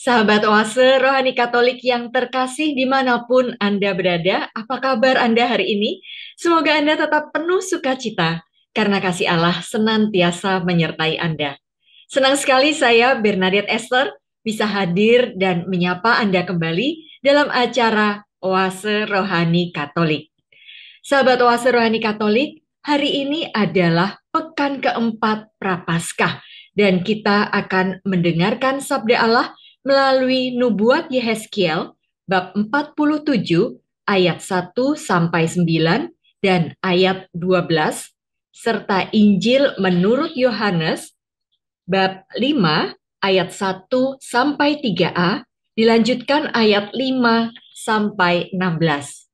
Sahabat Oase Rohani Katolik yang terkasih dimanapun Anda berada, apa kabar Anda hari ini? Semoga Anda tetap penuh sukacita, karena kasih Allah senantiasa menyertai Anda. Senang sekali saya, Bernadette Esther, bisa hadir dan menyapa Anda kembali dalam acara Oase Rohani Katolik. Sahabat Oase Rohani Katolik, hari ini adalah pekan keempat Prapaskah, dan kita akan mendengarkan sabda Allah melalui nubuat Yehezkiel bab 47 ayat 1 sampai 9 dan ayat 12 serta Injil menurut Yohanes bab 5 ayat 1 sampai 3a dilanjutkan ayat 5 sampai 16.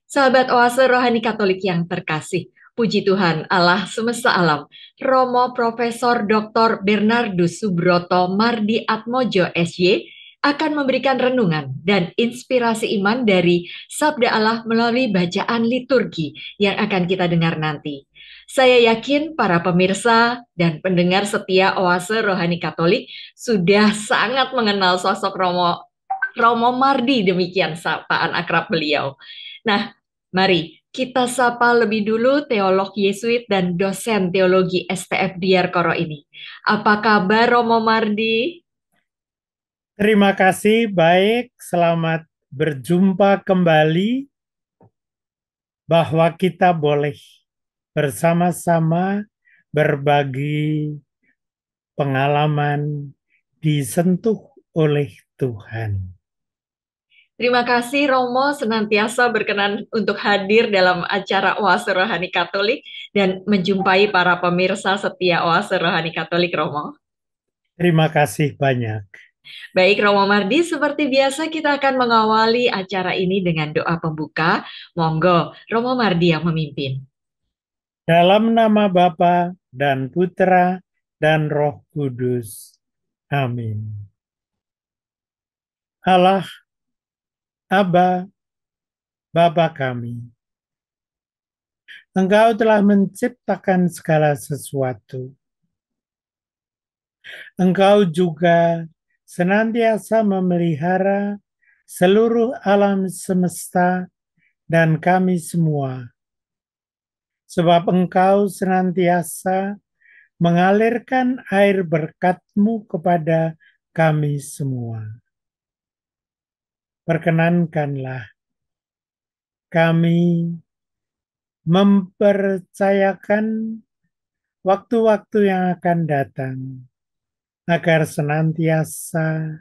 Sahabat Oase Rohani Katolik yang terkasih, puji Tuhan Allah semesta alam, Romo Profesor Dr. Bernardus Subroto Mardi Atmojo SY akan memberikan renungan dan inspirasi iman dari Sabda Allah melalui bacaan liturgi yang akan kita dengar nanti. Saya yakin para pemirsa dan pendengar setia Oase Rohani Katolik sudah sangat mengenal sosok Romo Mardi, demikian sapaan akrab beliau. Nah, mari kita sapa lebih dulu teolog Yesuit dan dosen teologi STF Diarkoro ini. Apa kabar Romo Mardi? Terima kasih, baik. Selamat berjumpa kembali bahwa kita boleh bersama-sama berbagi pengalaman disentuh oleh Tuhan. Terima kasih Romo senantiasa berkenan untuk hadir dalam acara Oase Rohani Katolik dan menjumpai para pemirsa setia Oase Rohani Katolik, Romo. Terima kasih banyak. Baik Romo Mardi, seperti biasa kita akan mengawali acara ini dengan doa pembuka. Monggo, Romo Mardi yang memimpin. Dalam nama Bapa dan Putra dan Roh Kudus. Amin. Allah, Aba, Bapa kami, Engkau telah menciptakan segala sesuatu. Engkau juga senantiasa memelihara seluruh alam semesta dan kami semua. Sebab Engkau senantiasa mengalirkan air berkat-Mu kepada kami semua. Perkenankanlah kami mempercayakan waktu-waktu yang akan datang, agar senantiasa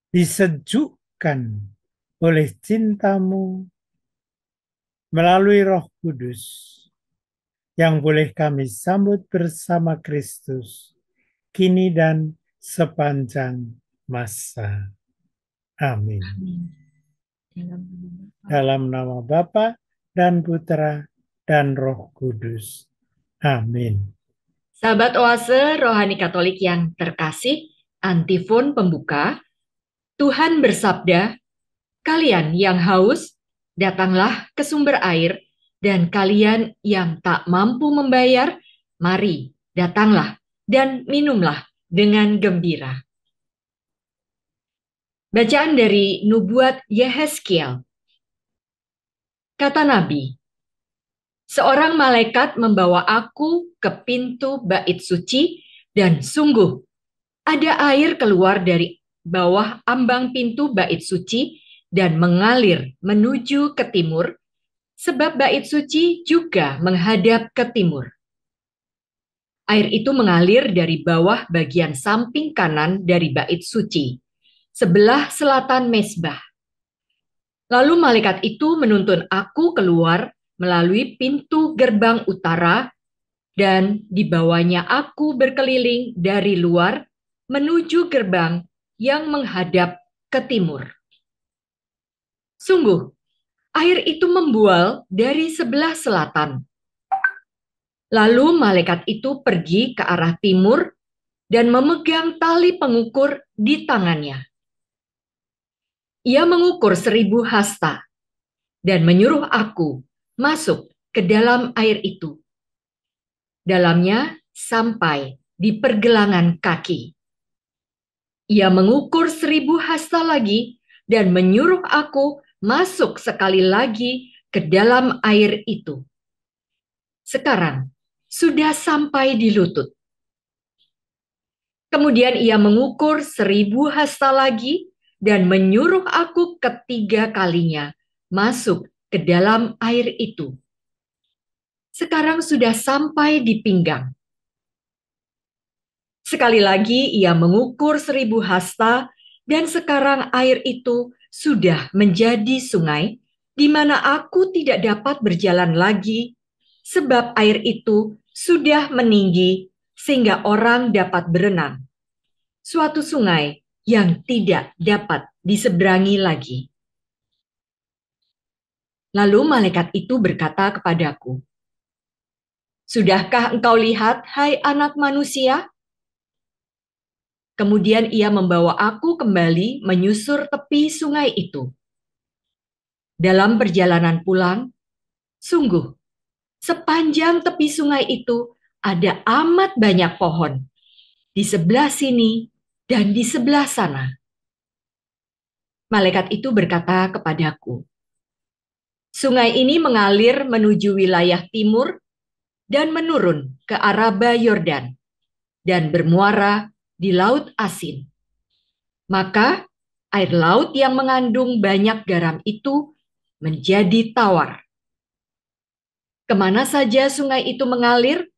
disejukkan oleh cinta-Mu melalui Roh Kudus yang boleh kami sambut bersama Kristus kini dan sepanjang masa. Amin. Dalam nama Bapa dan Putra dan Roh Kudus. Amin. Sahabat Oase Rohani Katolik yang terkasih, antifon pembuka, Tuhan bersabda, kalian yang haus, datanglah ke sumber air, dan kalian yang tak mampu membayar, mari datanglah dan minumlah dengan gembira. Bacaan dari nubuat Yehezkiel. Kata Nabi, seorang malaikat membawa aku ke pintu bait suci, dan sungguh ada air keluar dari bawah ambang pintu bait suci dan mengalir menuju ke timur, sebab bait suci juga menghadap ke timur. Air itu mengalir dari bawah bagian samping kanan dari bait suci, sebelah selatan mezbah. Lalu malaikat itu menuntun aku keluar melalui pintu gerbang utara, dan dibawanya aku berkeliling dari luar menuju gerbang yang menghadap ke timur. Sungguh, air itu membual dari sebelah selatan. Lalu malaikat itu pergi ke arah timur dan memegang tali pengukur di tangannya. Ia mengukur 1000 hasta dan menyuruh aku masuk ke dalam air itu. Dalamnya sampai di pergelangan kaki. Ia mengukur 1000 hasta lagi dan menyuruh aku masuk sekali lagi ke dalam air itu. Sekarang sudah sampai di lutut. Kemudian ia mengukur 1000 hasta lagi dan menyuruh aku ketiga kalinya masuk ke dalam air itu. Sekarang sudah sampai di pinggang. Sekali lagi ia mengukur 1000 hasta dan sekarang air itu sudah menjadi sungai di mana aku tidak dapat berjalan lagi sebab air itu sudah meninggi sehingga orang dapat berenang. Suatu sungai yang tidak dapat diseberangi lagi. Lalu malaikat itu berkata kepadaku, "Sudahkah engkau lihat, hai anak manusia?" Kemudian ia membawa aku kembali menyusur tepi sungai itu. Dalam perjalanan pulang, sungguh, sepanjang tepi sungai itu ada amat banyak pohon, di sebelah sini dan di sebelah sana. Malaikat itu berkata kepadaku, "Sungai ini mengalir menuju wilayah timur dan menurun ke Araba Yordan dan bermuara di Laut Asin. Maka air laut yang mengandung banyak garam itu menjadi tawar. Kemana saja sungai itu mengalir,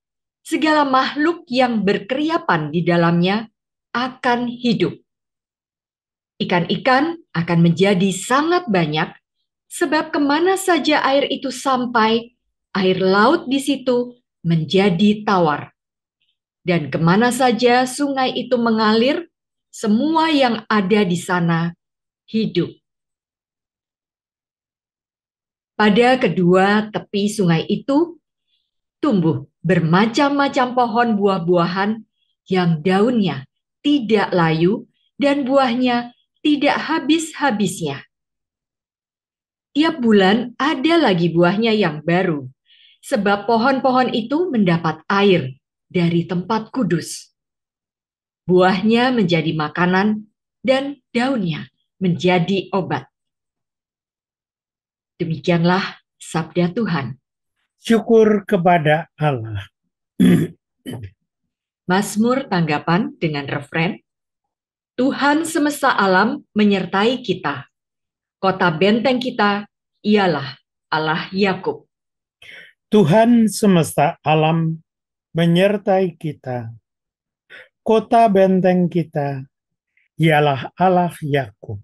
segala makhluk yang berkeriapan di dalamnya akan hidup. Ikan-ikan akan menjadi sangat banyak, sebab kemana saja air itu sampai, air laut di situ menjadi tawar. Dan kemana saja sungai itu mengalir, semua yang ada di sana hidup." Pada kedua tepi sungai itu tumbuh bermacam-macam pohon buah-buahan yang daunnya tidak layu dan buahnya tidak habis-habisnya. Tiap bulan ada lagi buahnya yang baru, sebab pohon-pohon itu mendapat air dari tempat kudus. Buahnya menjadi makanan dan daunnya menjadi obat. Demikianlah sabda Tuhan. Syukur kepada Allah. Mazmur tanggapan dengan refren, Tuhan semesta alam menyertai kita. Kota benteng kita ialah Allah Yakub. Tuhan semesta alam menyertai kita. Kota benteng kita ialah Allah Yakub.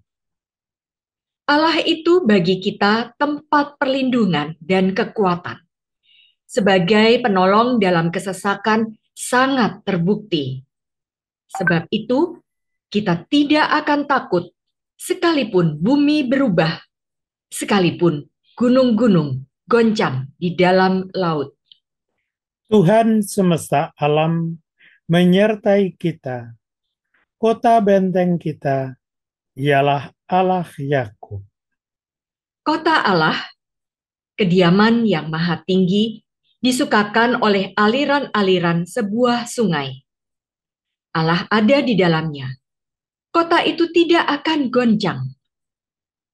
Allah itu bagi kita tempat perlindungan dan kekuatan. Sebagai penolong dalam kesesakan sangat terbukti. Sebab itu, kita tidak akan takut sekalipun bumi berubah, sekalipun gunung-gunung goncang di dalam laut. Tuhan semesta alam menyertai kita. Kota benteng kita ialah Allah Yakub. Kota Allah, kediaman yang maha tinggi, disukakan oleh aliran-aliran sebuah sungai. Allah ada di dalamnya. Kota itu tidak akan goncang.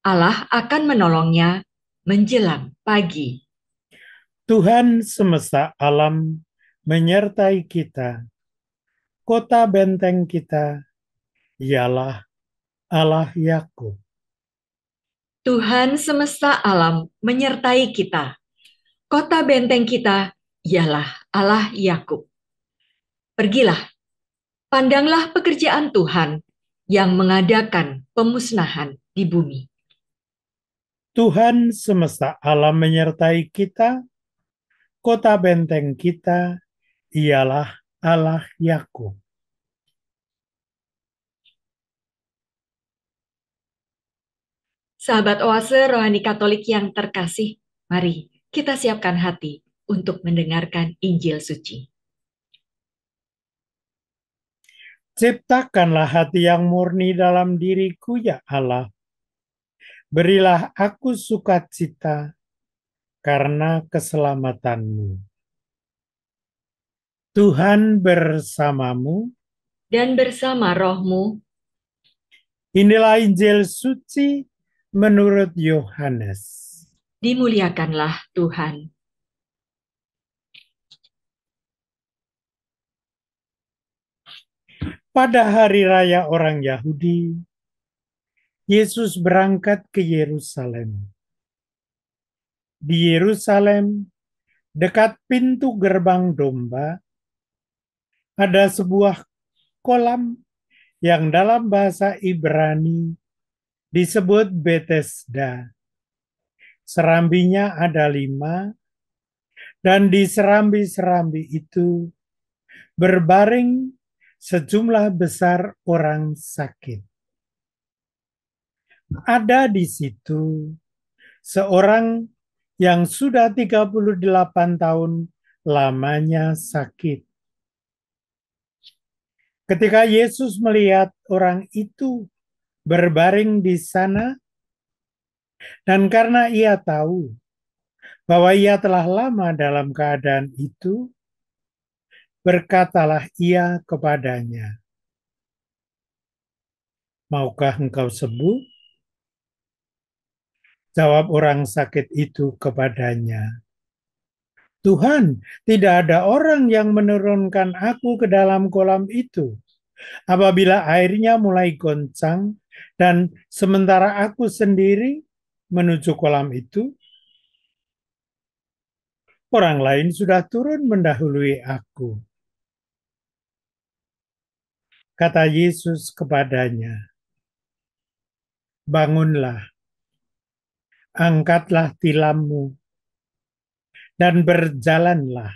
Allah akan menolongnya menjelang pagi. Tuhan semesta alam menyertai kita. Kota benteng kita ialah Allah Yakub. Tuhan semesta alam menyertai kita. Kota benteng kita ialah Allah Yakub. Pergilah, pandanglah pekerjaan Tuhan yang mengadakan pemusnahan di bumi. Tuhan semesta alam menyertai kita. Kota benteng kita ialah Allah Yakub. Sahabat Oase Rohani Katolik yang terkasih, mari kita siapkan hati untuk mendengarkan Injil suci. Ciptakanlah hati yang murni dalam diriku, ya Allah. Berilah aku sukacita karena keselamatanmu. Tuhan bersamamu Dan bersama rohmu, Inilah Injil suci menurut Yohanes. Dimuliakanlah Tuhan. Pada hari raya orang Yahudi, Yesus berangkat ke Yerusalem. Di Yerusalem, dekat pintu gerbang domba, ada sebuah kolam yang dalam bahasa Ibrani disebut Betesda. Serambinya ada 5, dan di serambi-serambi itu berbaring sejumlah besar orang sakit. Ada di situ seorang yang sudah 38 tahun lamanya sakit. Ketika Yesus melihat orang itu berbaring di sana, dan karena ia tahu bahwa ia telah lama dalam keadaan itu, berkatalah ia kepadanya, "Maukah engkau sembuh?" Jawab orang sakit itu kepadanya, "Tuhan, tidak ada orang yang menurunkan aku ke dalam kolam itu apabila airnya mulai goncang, dan sementara aku sendiri menuju kolam itu, orang lain sudah turun mendahului aku." Kata Yesus kepadanya, "Bangunlah, angkatlah tilammu, dan berjalanlah."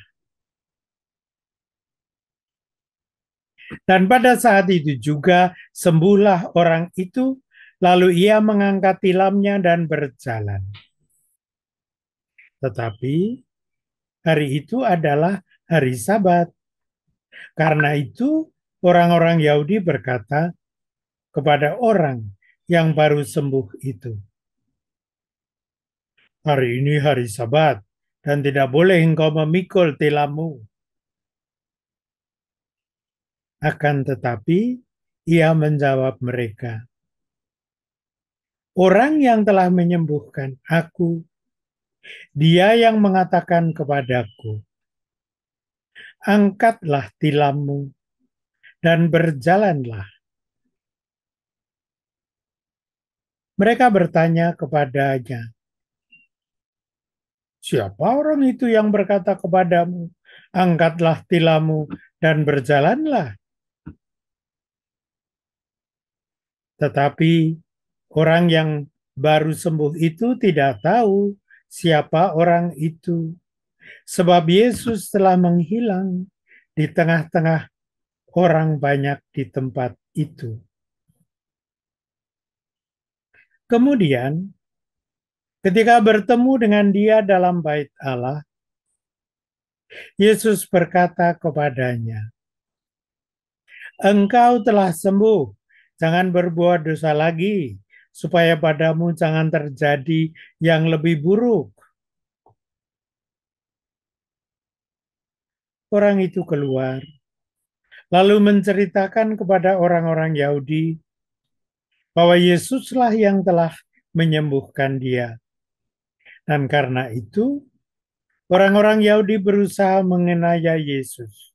Dan pada saat itu juga sembuhlah orang itu, lalu ia mengangkat tilamnya dan berjalan. Tetapi hari itu adalah hari Sabat. Karena itu orang-orang Yahudi berkata kepada orang yang baru sembuh itu, "Hari ini hari Sabat, dan tidak boleh engkau memikul tilammu." Akan tetapi ia menjawab mereka, "Orang yang telah menyembuhkan aku, dia yang mengatakan kepadaku, 'Angkatlah tilammu dan berjalanlah.'" Mereka bertanya kepadanya, "Siapa orang itu yang berkata kepadamu, 'Angkatlah tilammu dan berjalanlah'?" Tetapi orang yang baru sembuh itu tidak tahu siapa orang itu, sebab Yesus telah menghilang di tengah-tengah orang banyak di tempat itu. Kemudian, ketika bertemu dengan dia dalam bait Allah, Yesus berkata kepadanya, "Engkau telah sembuh, jangan berbuat dosa lagi, supaya padamu jangan terjadi yang lebih buruk." Orang itu keluar, lalu menceritakan kepada orang-orang Yahudi bahwa Yesuslah yang telah menyembuhkan dia. Dan karena itu, orang-orang Yahudi berusaha mengenaya Yesus,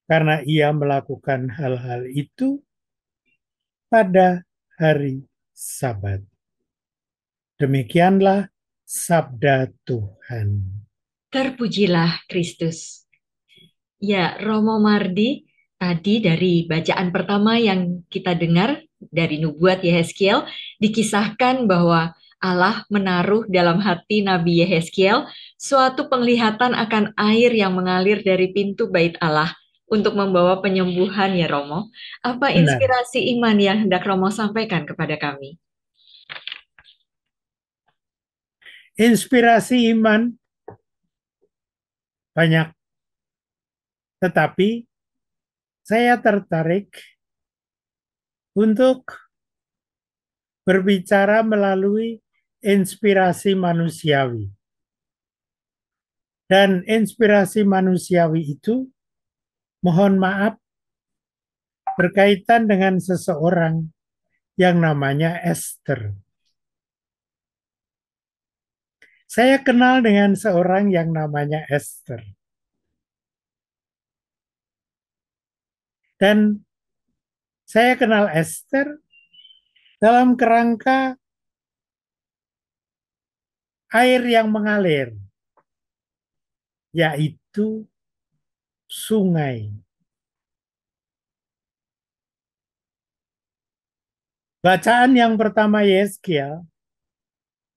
karena ia melakukan hal-hal itu pada hari Sabat. Demikianlah sabda Tuhan. Terpujilah Kristus. Ya, Romo Mardi, tadi dari bacaan pertama yang kita dengar dari nubuat Yehezkiel, dikisahkan bahwa Allah menaruh dalam hati Nabi Yehezkiel suatu penglihatan akan air yang mengalir dari pintu bait Allah untuk membawa penyembuhan, ya Romo. Apa Benar. inspirasi iman yang hendak Romo sampaikan kepada kami? Inspirasi iman banyak, tetapi saya tertarik untuk berbicara melalui inspirasi manusiawi. Dan inspirasi manusiawi itu, mohon maaf, berkaitan dengan seseorang yang namanya Esther. Saya kenal dengan seorang yang namanya Esther. Dan saya kenal Esther dalam kerangka air yang mengalir, yaitu sungai. Bacaan yang pertama Yeskiel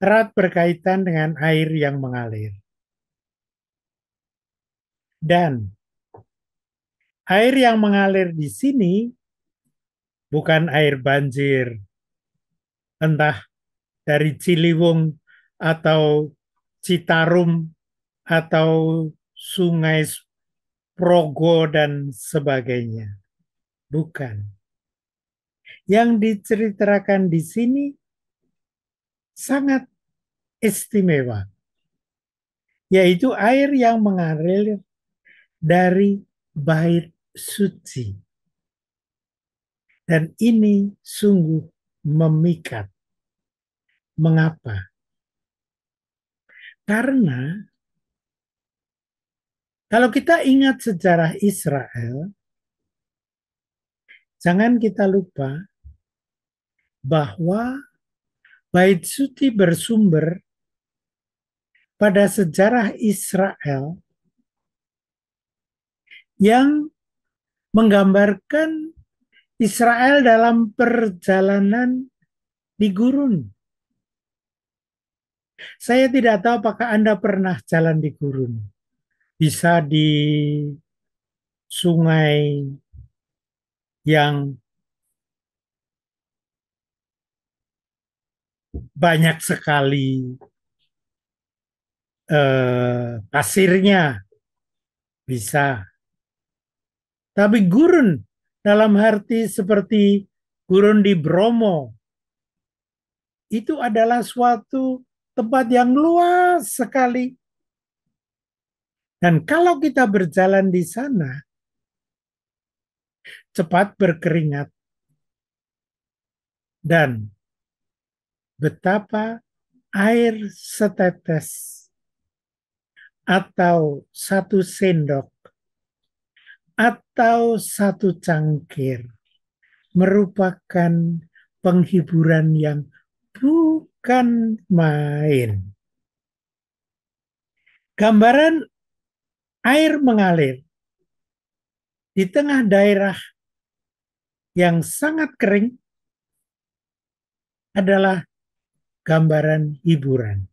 erat berkaitan dengan air yang mengalir. Dan air yang mengalir di sini bukan air banjir, entah dari Ciliwung atau Citarum atau Sungai Progo dan sebagainya. Bukan. Yang diceritakan di sini sangat istimewa, yaitu air yang mengalir dari bait suci. Dan ini sungguh memikat. Mengapa? Karena kalau kita ingat sejarah Israel, jangan kita lupa bahwa bait suci bersumber pada sejarah Israel yang menggambarkan Israel dalam perjalanan di gurun. Saya tidak tahu apakah Anda pernah jalan di gurun. Bisa di sungai yang banyak sekali pasirnya, bisa. Tapi gurun dalam arti seperti gurun di Bromo, itu adalah suatu tempat yang luas sekali. Dan kalau kita berjalan di sana, cepat berkeringat. Dan betapa air setetes atau satu sendok atau satu cangkir merupakan penghiburan yang bukan main. Gambaran air mengalir di tengah daerah yang sangat kering adalah gambaran hiburan.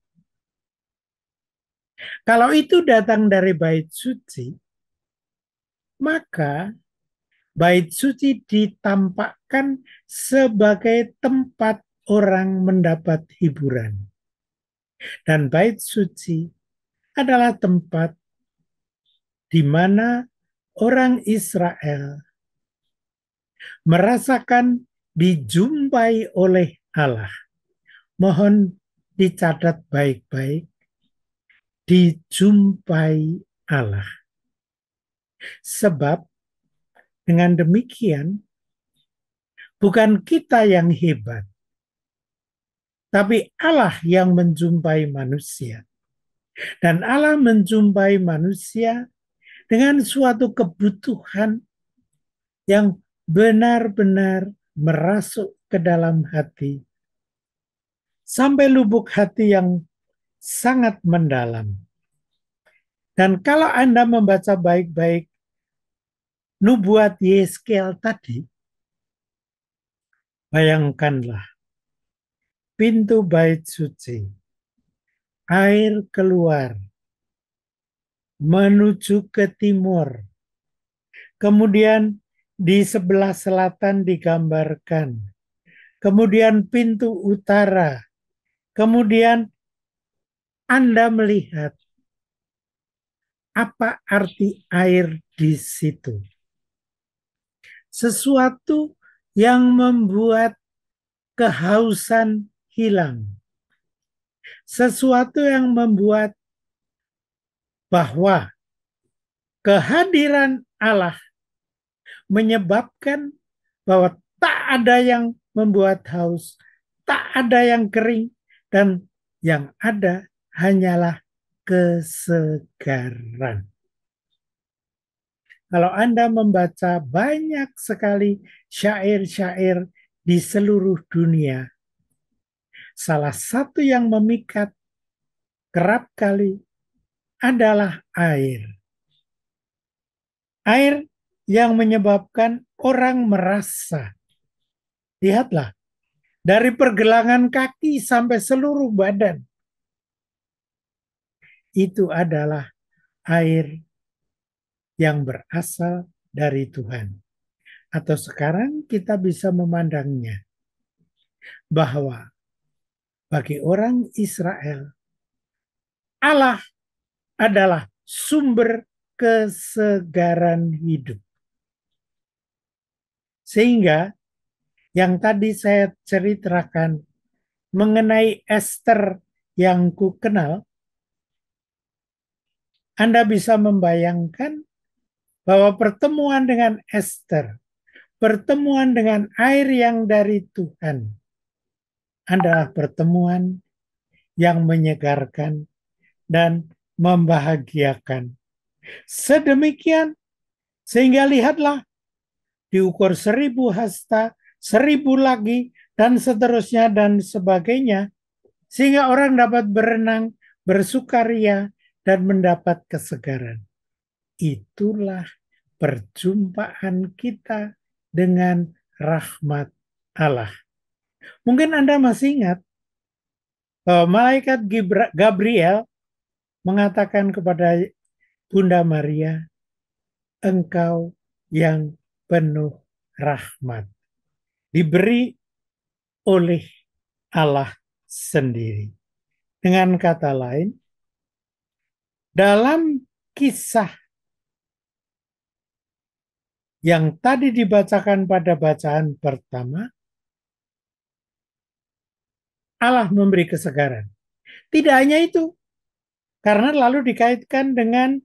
Kalau itu datang dari bait suci, maka bait suci ditampakkan sebagai tempat orang mendapat hiburan. Dan bait suci adalah tempat di mana orang Israel merasakan dijumpai oleh Allah. Mohon dicatat baik-baik, dijumpai Allah. Sebab dengan demikian bukan kita yang hebat, tapi Allah yang menjumpai manusia. Dan Allah menjumpai manusia dengan suatu kebutuhan yang benar-benar merasuk ke dalam hati. Sampai lubuk hati yang sangat mendalam. Dan kalau Anda membaca baik-baik nubuat Yeskiel tadi, bayangkanlah pintu bait suci, air keluar menuju ke timur. Kemudian di sebelah selatan digambarkan. Kemudian pintu utara. Kemudian Anda melihat apa arti air di situ. Sesuatu yang membuat kehausan hilang. Sesuatu yang membuat bahwa kehadiran Allah menyebabkan bahwa tak ada yang membuat haus. Tak ada yang kering, dan yang ada hanyalah kesegaran. Kalau Anda membaca banyak sekali syair-syair di seluruh dunia, salah satu yang memikat kerap kali adalah air. Air yang menyebabkan orang merasa. Lihatlah, dari pergelangan kaki sampai seluruh badan, itu adalah air yang berasal dari Tuhan. Atau sekarang kita bisa memandangnya bahwa bagi orang Israel, Allah adalah sumber kesegaran hidup. Sehingga yang tadi saya ceritakan mengenai Esther yang ku kenal, Anda bisa membayangkan bahwa pertemuan dengan Esther, pertemuan dengan air yang dari Tuhan, adalah pertemuan yang menyegarkan dan membahagiakan. Sedemikian sehingga lihatlah, diukur 1000 hasta, 1000 lagi, dan seterusnya dan sebagainya, sehingga orang dapat berenang, bersukaria, dan mendapat kesegaran. Itulah perjumpaan kita dengan rahmat Allah. Mungkin Anda masih ingat bahwa malaikat Gabriel mengatakan kepada Bunda Maria, engkau yang penuh rahmat, diberi oleh Allah sendiri. Dengan kata lain, dalam kisah yang tadi dibacakan pada bacaan pertama, Allah memberi kesegaran. Tidak hanya itu, karena lalu dikaitkan dengan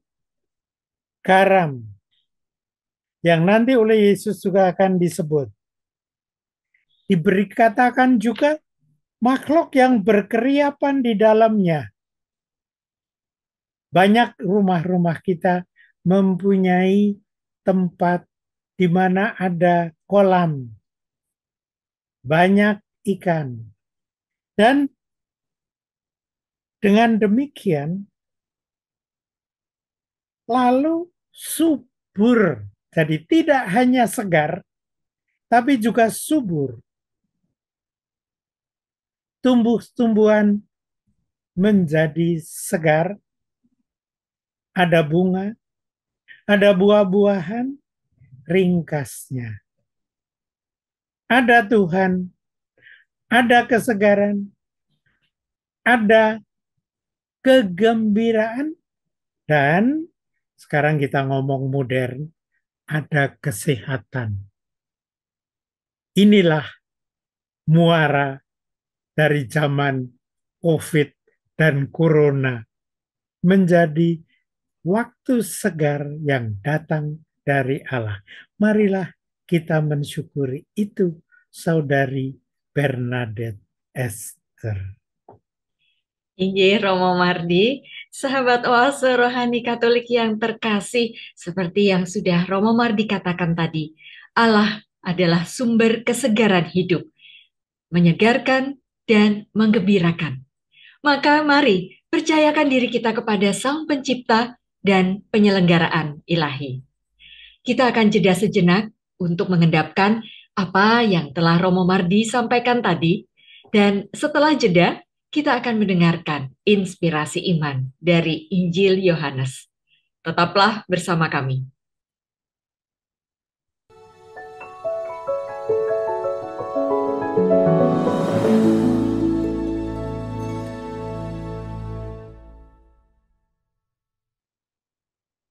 garam, yang nanti oleh Yesus juga akan disebut. Diberi katakan juga makhluk yang berkeriapan di dalamnya. Banyak rumah-rumah kita mempunyai tempat di mana ada kolam, banyak ikan. Dan dengan demikian, lalu subur. Jadi tidak hanya segar, tapi juga subur. Tumbuh-tumbuhan menjadi segar, ada bunga, ada buah-buahan, ringkasnya. Ada Tuhan, ada kesegaran, ada kegembiraan, dan sekarang kita ngomong modern, ada kesehatan. Inilah muara dari zaman COVID dan Corona menjadi waktu segar yang datang dari Allah. Marilah kita mensyukuri itu, Saudari Bernadette Esther. Injih Romo Mardi, sahabat oase rohani Katolik yang terkasih, seperti yang sudah Romo Mardi katakan tadi, Allah adalah sumber kesegaran hidup, menyegarkan dan menggembirakan. Maka mari percayakan diri kita kepada Sang Pencipta dan penyelenggaraan ilahi. Kita akan jeda sejenak untuk mengendapkan apa yang telah Romo Mardi sampaikan tadi, dan setelah jeda, kita akan mendengarkan inspirasi iman dari Injil Yohanes. Tetaplah bersama kami.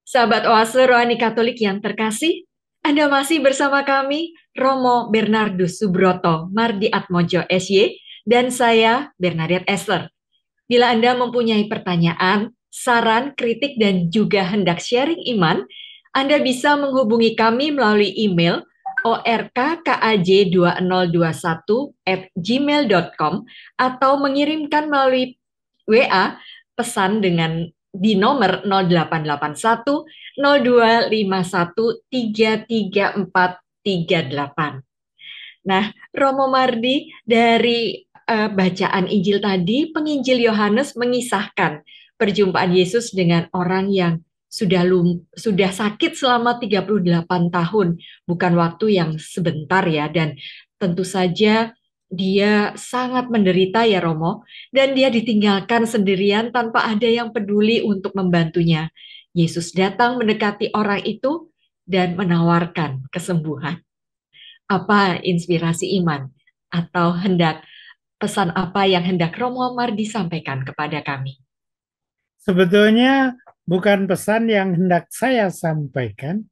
Sahabat oase rohani Katolik yang terkasih, Anda masih bersama kami, Romo Bernardus Subroto Mardi Atmojo SY, dan saya Bernadette Esther. Bila Anda mempunyai pertanyaan, saran, kritik, dan juga hendak sharing iman, Anda bisa menghubungi kami melalui email orkkaj2021@gmail.com atau mengirimkan melalui WA pesan di nomor 0881 0251 33438. Nah, Romo Mardi, dari bacaan Injil tadi, penginjil Yohanes mengisahkan perjumpaan Yesus dengan orang yang sudah sakit selama 38 tahun, bukan waktu yang sebentar ya, dan tentu saja dia sangat menderita ya Romo, dan dia ditinggalkan sendirian tanpa ada yang peduli untuk membantunya. Yesus datang mendekati orang itu dan menawarkan kesembuhan. Apa inspirasi iman atau pesan apa yang hendak Romo Mardi sampaikan kepada kami? Sebetulnya bukan pesan yang hendak saya sampaikan,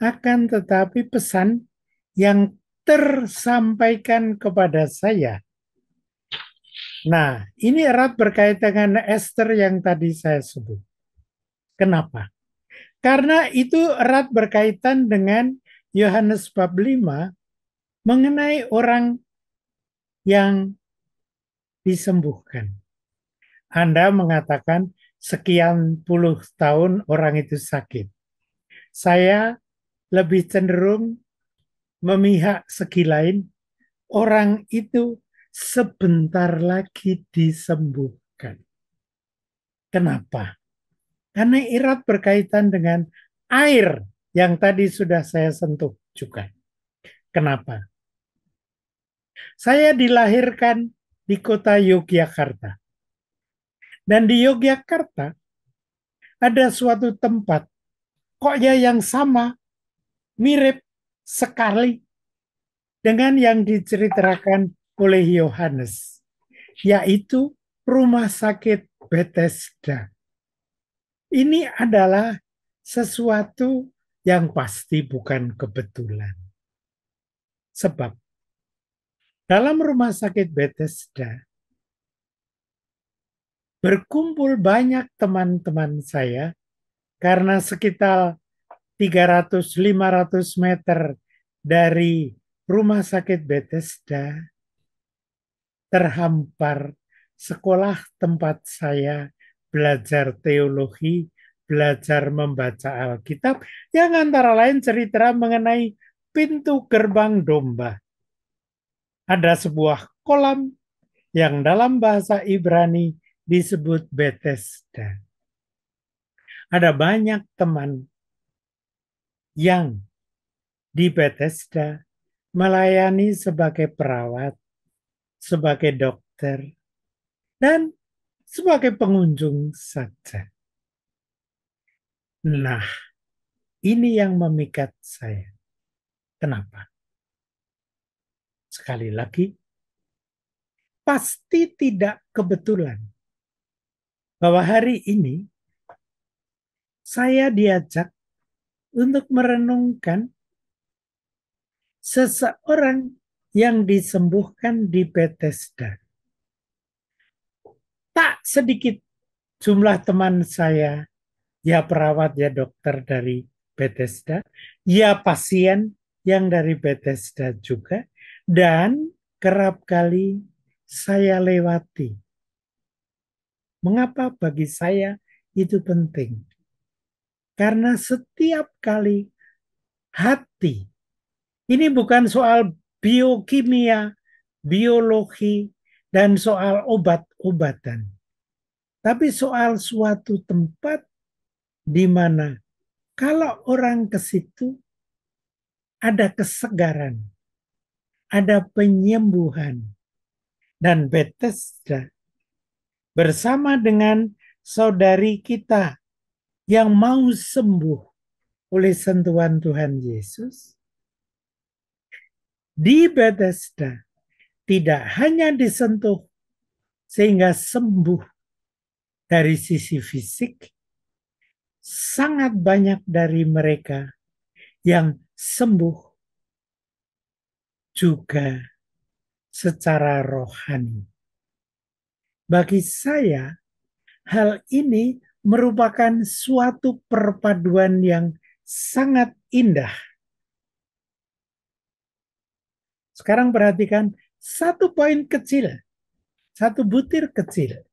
akan tetapi pesan yang tersampaikan kepada saya. Nah, ini erat berkaitan dengan Esther yang tadi saya sebut. Kenapa? Karena itu erat berkaitan dengan Yohanes bab 5 mengenai orang yang disembuhkan. Anda mengatakan sekian puluh tahun orang itu sakit. Saya lebih cenderung memihak segi lain, orang itu sebentar lagi disembuhkan. Kenapa? Karena erat berkaitan dengan air yang tadi sudah saya sentuh juga. Kenapa? Saya dilahirkan di kota Yogyakarta. Dan di Yogyakarta ada suatu tempat, koknya yang sama, mirip sekali dengan yang diceritakan oleh Yohanes, yaitu rumah sakit Bethesda. Ini adalah sesuatu yang pasti bukan kebetulan. Sebab dalam rumah sakit Bethesda berkumpul banyak teman-teman saya karena sekitar 300-500 meter dari rumah sakit Bethesda terhampar sekolah tempat saya belajar teologi, belajar membaca Alkitab, yang antara lain cerita mengenai pintu gerbang domba. Ada sebuah kolam yang dalam bahasa Ibrani disebut Bethesda. Ada banyak teman yang di Bethesda melayani sebagai perawat, sebagai dokter, dan sebagai pengunjung saja. Nah, ini yang memikat saya. Kenapa? Sekali lagi, pasti tidak kebetulan bahwa hari ini saya diajak untuk merenungkan seseorang yang disembuhkan di Bethesda. Tak sedikit jumlah teman saya, ya perawat, ya dokter dari Bethesda, ya pasien yang dari Bethesda juga, dan kerap kali saya lewati. Mengapa bagi saya itu penting? Karena setiap kali hati, ini bukan soal biokimia, biologi, dan soal obat-obatan, tapi soal suatu tempat di mana kalau orang ke situ ada kesegaran, ada penyembuhan. Dan Bethesda bersama dengan saudari kita yang mau sembuh oleh sentuhan Tuhan Yesus, di Bethesda tidak hanya disentuh sehingga sembuh dari sisi fisik, sangat banyak dari mereka yang sembuh juga secara rohani. Bagi saya, hal ini merupakan suatu perpaduan yang sangat indah. Sekarang perhatikan satu poin kecil, satu butir kecil.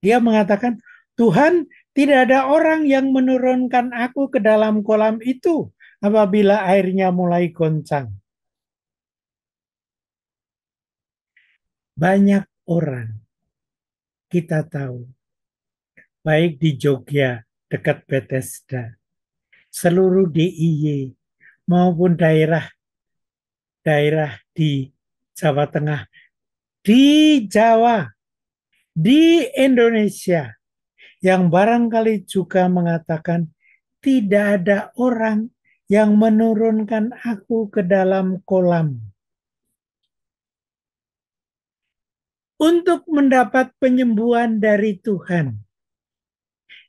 Dia mengatakan, Tuhan, tidak ada orang yang menurunkan aku ke dalam kolam itu apabila airnya mulai goncang. Banyak orang kita tahu, baik di Jogja dekat Bethesda, seluruh DIY maupun daerah di Jawa Tengah, di Jawa, di Indonesia, yang barangkali juga mengatakan tidak ada orang yang menurunkan aku ke dalam kolam untuk mendapat penyembuhan dari Tuhan.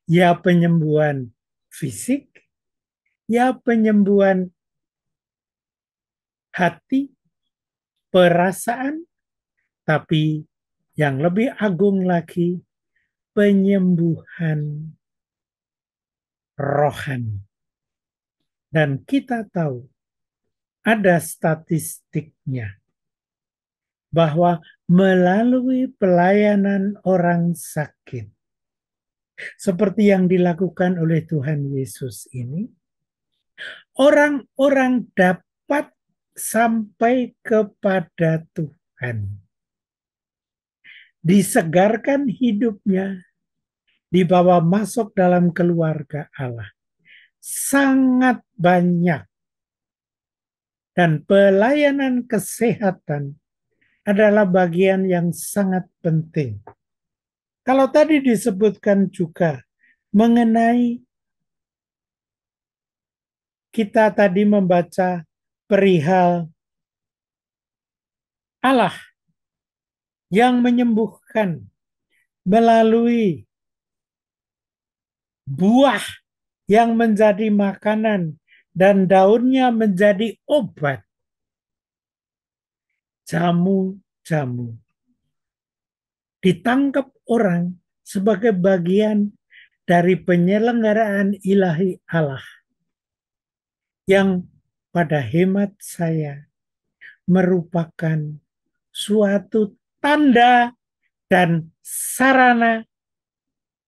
Ya penyembuhan fisik, ya penyembuhan hati, perasaan, tapi yang lebih agung lagi, penyembuhan rohani. Dan kita tahu ada statistiknya bahwa melalui pelayanan orang sakit seperti yang dilakukan oleh Tuhan Yesus ini, orang-orang dapat sampai kepada Tuhan, disegarkan hidupnya, dibawa masuk dalam keluarga Allah. Sangat banyak. Dan pelayanan kesehatan adalah bagian yang sangat penting. Kalau tadi disebutkan juga mengenai kita tadi membaca perihal Allah yang menyembuhkan melalui buah yang menjadi makanan dan daunnya menjadi obat. Jamu-jamu ditangkap orang sebagai bagian dari penyelenggaraan ilahi Allah yang pada hemat saya merupakan suatu tanda dan sarana,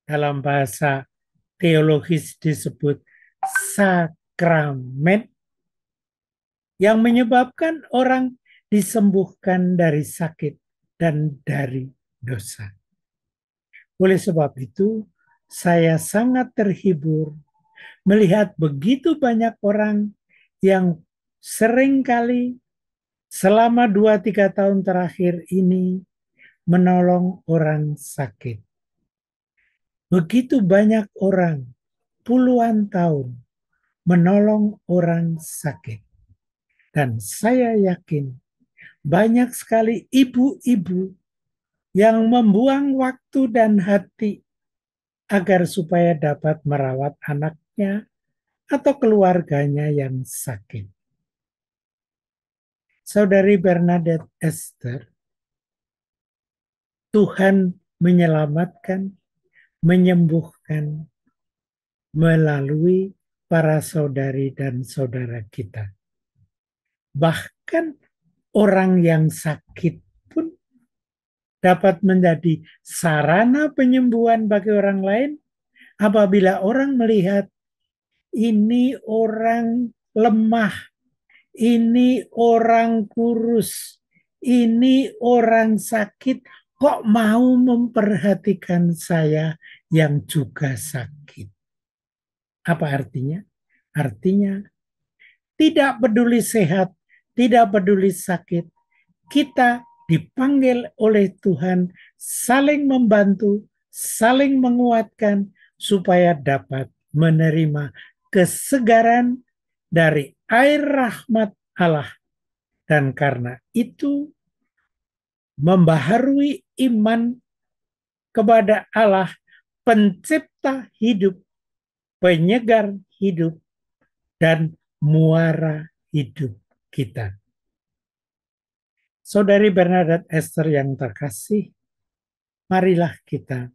dalam bahasa teologis disebut sakramen, yang menyebabkan orang disembuhkan dari sakit dan dari dosa. Oleh sebab itu, saya sangat terhibur melihat begitu banyak orang yang seringkali selama 2-3 tahun terakhir ini menolong orang sakit. Begitu banyak orang, puluhan tahun, menolong orang sakit. Dan saya yakin banyak sekali ibu-ibu yang membuang waktu dan hati agar supaya dapat merawat anaknya atau keluarganya yang sakit. Saudari Bernadette Esther, Tuhan menyelamatkan, menyembuhkan melalui para saudari dan saudara kita. Bahkan orang yang sakit pun dapat menjadi sarana penyembuhan bagi orang lain apabila orang melihat ini orang lemah, ini orang kurus, ini orang sakit, kok mau memperhatikan saya yang juga sakit. Apa artinya? Artinya tidak peduli sehat, tidak peduli sakit, kita dipanggil oleh Tuhan saling membantu, saling menguatkan supaya dapat menerima kesegaran dari air rahmat Allah. Dan karena itu membaharui iman kepada Allah, pencipta hidup, penyegar hidup, dan muara hidup kita. Saudari Bernadette Esther yang terkasih, marilah kita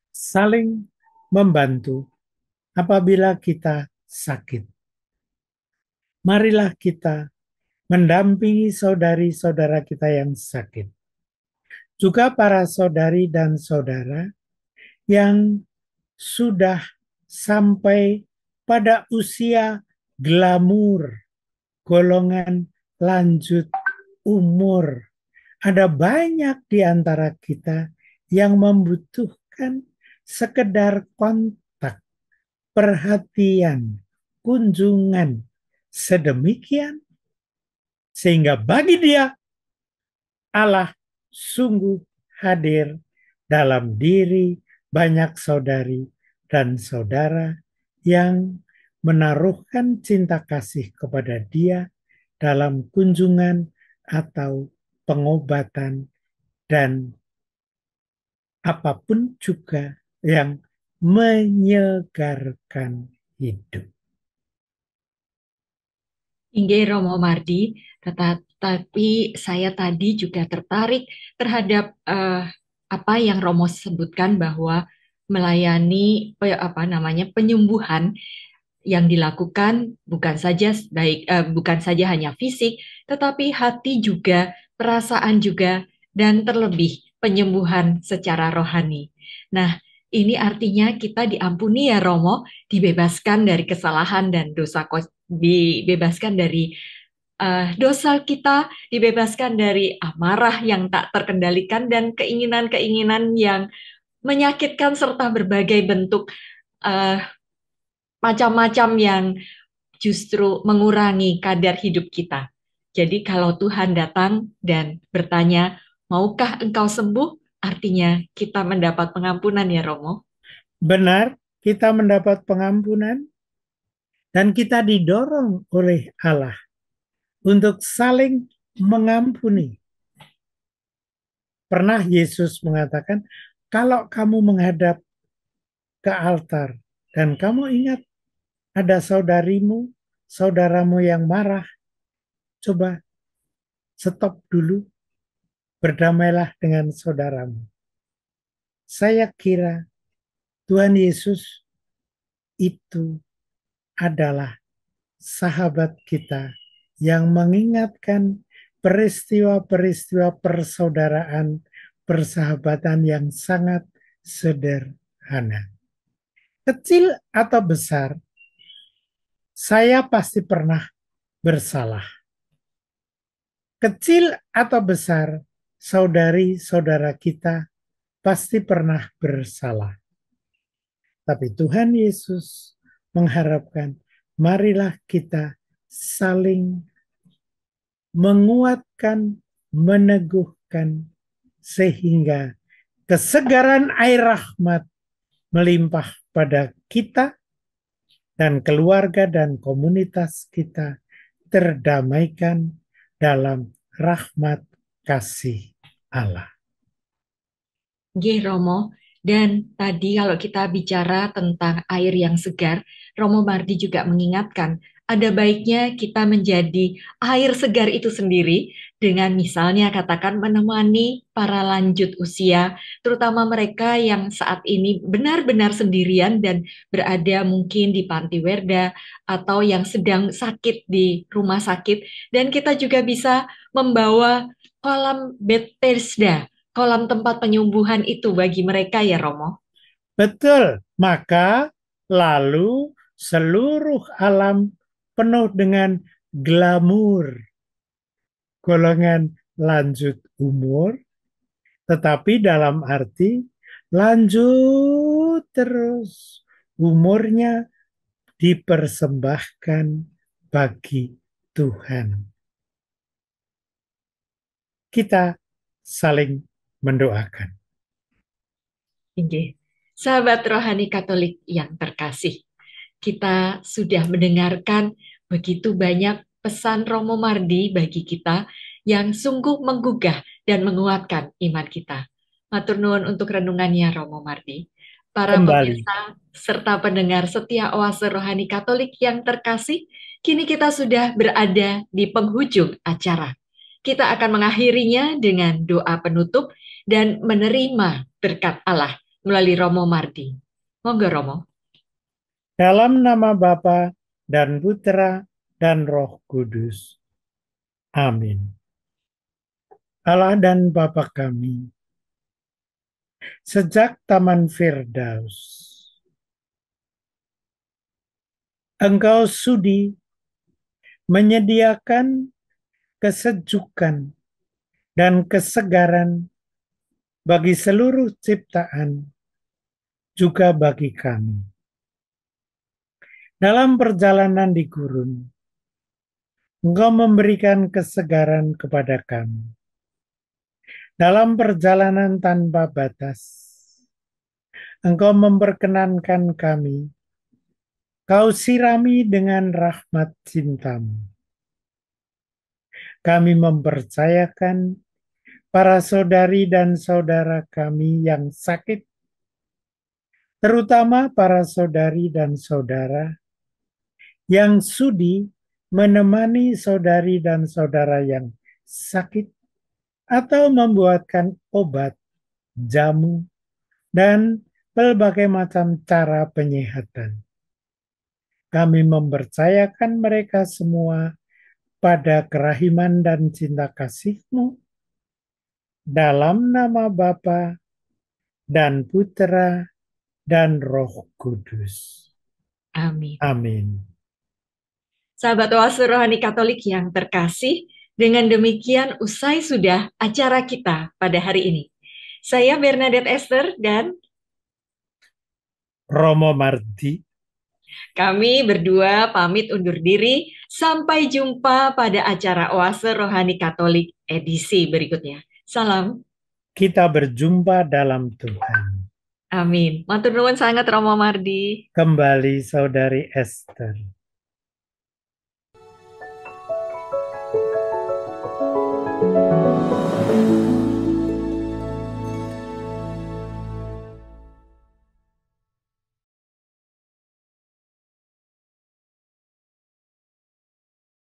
saling membantu apabila kita sakit. Marilah kita mendampingi saudari-saudara kita yang sakit. Juga para saudari dan saudara yang sudah sampai pada usia glamur, golongan lanjut umur. Ada banyak di antara kita yang membutuhkan sekedar kontak, perhatian, kunjungan sedemikian sehingga bagi dia Allah sungguh hadir dalam diri banyak saudari dan saudara yang menaruhkan cinta kasih kepada dia dalam kunjungan atau pengobatan dan apapun juga yang menyegarkan hidup. Inge Romo Mardi, tetapi saya tadi juga tertarik terhadap apa yang Romo sebutkan bahwa melayani penyembuhan yang dilakukan bukan saja hanya fisik, tetapi hati juga, perasaan juga, dan terlebih penyembuhan secara rohani. Nah, ini artinya kita diampuni ya Romo, dibebaskan dari kesalahan dan dibebaskan dari dosa kita, dibebaskan dari amarah yang tak terkendalikan dan keinginan-keinginan yang menyakitkan serta berbagai bentuk eh, macam-macam yang justru mengurangi kadar hidup kita. Jadi kalau Tuhan datang dan bertanya, maukah engkau sembuh? Artinya kita mendapat pengampunan ya Romo. Benar, kita mendapat pengampunan dan kita didorong oleh Allah untuk saling mengampuni. Pernah Yesus mengatakan, kalau kamu menghadap ke altar dan kamu ingat ada saudarimu, saudaramu yang marah, coba stop dulu, berdamailah dengan saudaramu. Saya kira Tuhan Yesus itu adalah sahabat kita yang mengingatkan peristiwa-peristiwa persaudaraan, persahabatan yang sangat sederhana. Kecil atau besar, saya pasti pernah bersalah. Kecil atau besar, saudari-saudara kita pasti pernah bersalah. Tapi Tuhan Yesus mengharapkan, marilah kita saling menguatkan, meneguhkan, sehingga kesegaran air rahmat melimpah pada kita dan keluarga dan komunitas kita terdamaikan dalam rahmat kasih Allah. Nggih, Romo. Dan tadi kalau kita bicara tentang air yang segar, Romo Mardi juga mengingatkan ada baiknya kita menjadi air segar itu sendiri dengan misalnya katakan menemani para lanjut usia, terutama mereka yang saat ini benar-benar sendirian dan berada mungkin di panti werda atau yang sedang sakit di rumah sakit. Dan kita juga bisa membawa kolam Bethesda, kolam tempat penyembuhan itu bagi mereka ya Romo. Betul, maka lalu seluruh alam penuh dengan glamur, golongan lanjut umur, tetapi dalam arti lanjut terus umurnya dipersembahkan bagi Tuhan. Kita saling mendoakan. Oke. Sahabat rohani Katolik yang terkasih, kita sudah mendengarkan begitu banyak pesan Romo Mardi bagi kita yang sungguh menggugah dan menguatkan iman kita. Matur nuwun untuk renungannya Romo Mardi. Para Kembali. pemirsa serta pendengar setia Oase Rohani Katolik yang terkasih, kini kita sudah berada di penghujung acara. Kita akan mengakhirinya dengan doa penutup dan menerima berkat Allah melalui Romo Mardi. Monggo Romo. Dalam nama Bapa dan Putra dan Roh Kudus. Amin. Allah dan Bapa kami, sejak Taman Firdaus, Engkau sudi menyediakan kesejukan dan kesegaran bagi seluruh ciptaan, juga bagi kami. Dalam perjalanan di gurun, Engkau memberikan kesegaran kepada kami. Dalam perjalanan tanpa batas, Engkau memperkenankan kami. Kau sirami dengan rahmat cintamu. Kami mempercayakan para saudari dan saudara kami yang sakit, terutama para saudari dan saudara yang sudi menemani saudari dan saudara yang sakit atau membuatkan obat, jamu, dan berbagai macam cara penyehatan. Kami mempercayakan mereka semua pada kerahiman dan cinta kasih-Mu dalam nama Bapa dan Putra dan Roh Kudus. Amin. Amin. Sahabat Oase Rohani Katolik yang terkasih, dengan demikian usai sudah acara kita pada hari ini. Saya Bernadette Esther dan Romo Mardi. Kami berdua pamit undur diri. Sampai jumpa pada acara Oase Rohani Katolik edisi berikutnya. Salam. Kita berjumpa dalam Tuhan. Amin. Matur nuwun sangat Romo Mardi. Kembali Saudari Esther.